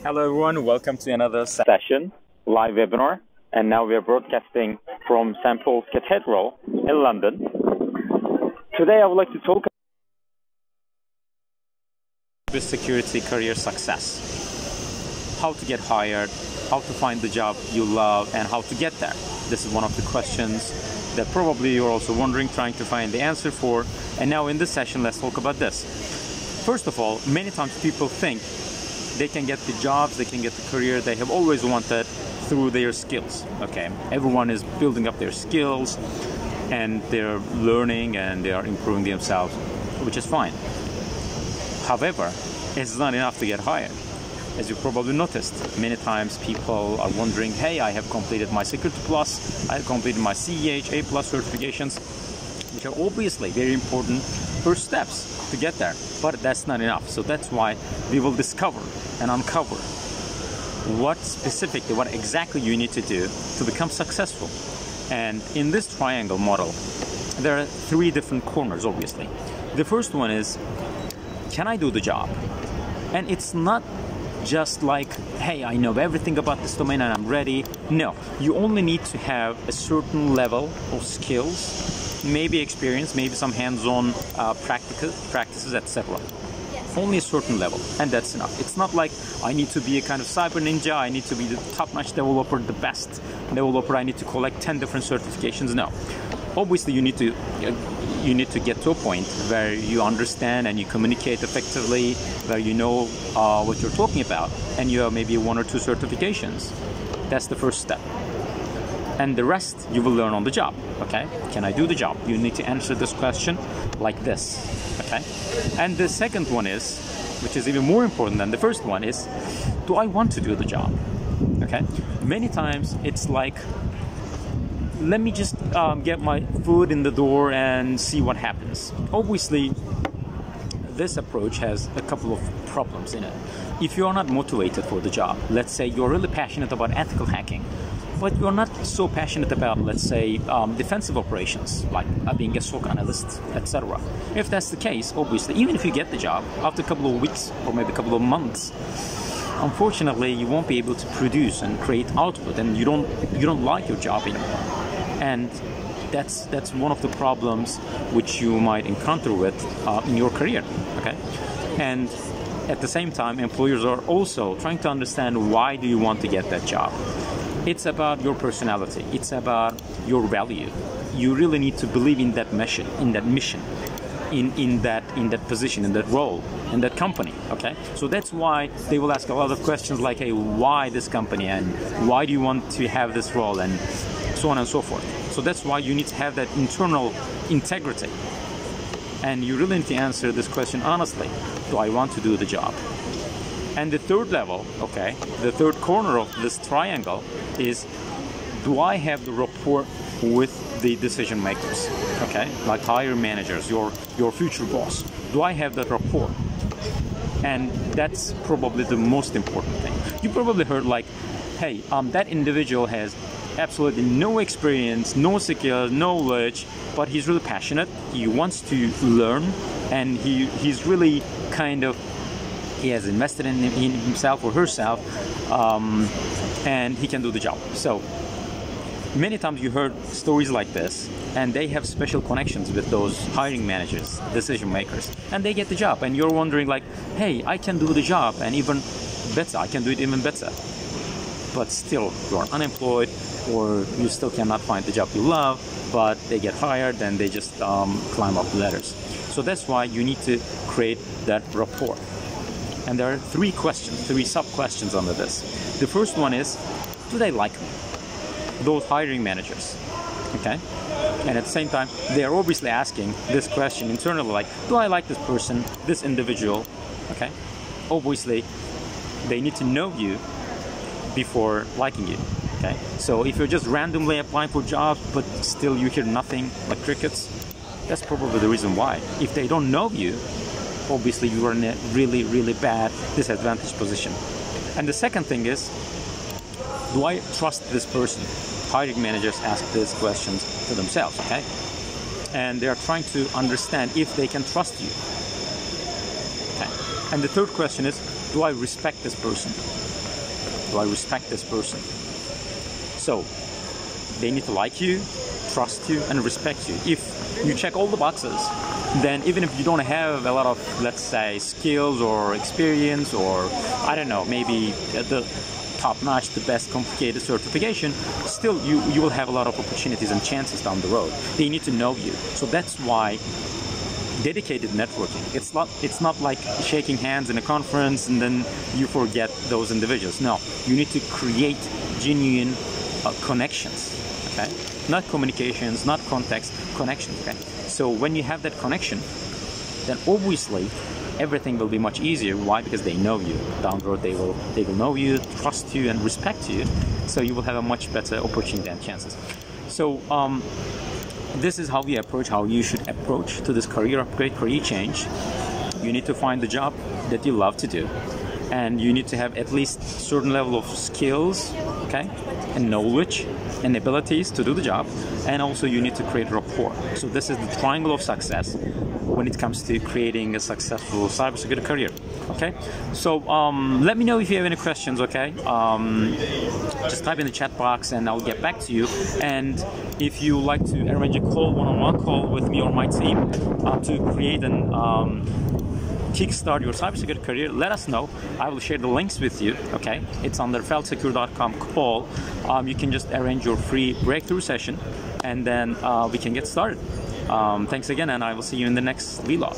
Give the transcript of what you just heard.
Hello everyone, welcome to another session, live webinar, and now we are broadcasting from St. Paul's Cathedral in London. Today I would like to talk about cybersecurity career success. How to get hired, how to find the job you love, and how to get there. This is one of the questions that probably you're also wondering, trying to find the answer for. And now in this session, let's talk about this. First of all, many times people think they can get the jobs, they can get the career they have always wanted through their skills. Okay, everyone is building up their skills and they're learning and they are improving themselves, which is fine. However, it's not enough to get hired. As you probably noticed, many times people are wondering, hey, I have completed my Security Plus, I have completed my CEH, A+ certifications, which are obviously very important first steps to get there, but that's not enough. So that's why we will discover and uncover what specifically, what exactly you need to do to become successful. And in this triangle model, there are three different corners, obviously. The first one is, can I do the job? And it's not just like, hey, I know everything about this domain and I'm ready. No, you only need to have a certain level of skills, maybe experience, maybe some hands-on practices, etc. Only a certain level, and that's enough. It's not like I need to be a kind of cyber ninja, I need to be the top-notch developer, the best developer, I need to collect 10 different certifications. No. Obviously, you need to get to a point where you understand and you communicate effectively, where you know what you're talking about, and you have maybe 1 or 2 certifications. That's the first step. And the rest you will learn on the job, okay? Can I do the job? You need to answer this question like this, okay? And the second one is, which is even more important than the first one, is, do I want to do the job, okay? Many times it's like, let me just get my foot in the door and see what happens. Obviously, this approach has a couple of problems in it. If you're not motivated for the job, let's say you're really passionate about ethical hacking, but you're not so passionate about, let's say, defensive operations, like being a SOC analyst, etc. If that's the case, obviously, even if you get the job, after a couple of weeks or maybe a couple of months, unfortunately, you won't be able to produce and create output, and you don't like your job anymore. And that's one of the problems which you might encounter with in your career, okay? And at the same time, employers are also trying to understand, why do you want to get that job? It's about your personality. It's about your value. You really need to believe in that mission, in that position, in that role, in that company. Okay. So that's why they will ask a lot of questions like, hey, why this company, and why do you want to have this role, and so on and so forth. So that's why you need to have that internal integrity. And you really need to answer this question honestly. Do I want to do the job? And the third level, okay, the third corner of this triangle is, do I have the rapport with the decision makers, okay, like hiring managers, your future boss? Do I have that rapport? And that's probably the most important thing. You probably heard like, hey, that individual has absolutely no experience, no skill, no knowledge, but he's really passionate, he wants to learn, and he's really kind of, he has invested in himself or herself, and he can do the job. So many times you heard stories like this, and they have special connections with those hiring managers, decision makers, and they get the job, and you're wondering like, hey, I can do the job, and even better, I can do it even better. But still, you're unemployed, or you still cannot find the job you love, but they get hired and they just climb up the ladders. So that's why you need to create that rapport. And there are three sub-questions under this. The first one is, do they like me? Those hiring managers, okay? And at the same time, they are obviously asking this question internally, like, do I like this person, this individual, okay? Obviously, they need to know you before liking you, okay? So if you're just randomly applying for jobs, but still you hear nothing, like crickets, that's probably the reason why. If they don't know you, obviously you are in a really, really bad disadvantaged position. And the second thing is, do I trust this person? Hiring managers ask these questions to themselves, okay? And they are trying to understand if they can trust you. Okay. And the third question is, do I respect this person? Do I respect this person? So they need to like you, trust you, and respect you. If you check all the boxes, then even if you don't have a lot of, let's say, skills or experience, or I don't know, maybe the top-notch, the best complicated certification, still you will have a lot of opportunities and chances down the road. They need to know you. So that's why dedicated networking. It's not like shaking hands in a conference and then you forget those individuals. No, you need to create genuine connections. Okay, not communications, not context, connections. Okay, so when you have that connection, then obviously everything will be much easier. Why? Because they know you. Down the road, they will know you, trust you, and respect you. So you will have a much better opportunity and chances. So this is how you should approach to this career upgrade, career change. You need to find the job that you love to do, and you need to have at least certain level of skills, okay, and knowledge and abilities to do the job, and also you need to create rapport. So this is the triangle of success when it comes to creating a successful cybersecurity career. Okay, so let me know if you have any questions. Okay, just type in the chat box and I'll get back to you. And if you like to arrange a call, one-on-one call with me or my team to create an kickstart your cybersecurity career, let us know. I will share the links with you. Okay, it's under feltsecure.com call. You can just arrange your free breakthrough session, and then we can get started. Thanks again, and I will see you in the next vlog.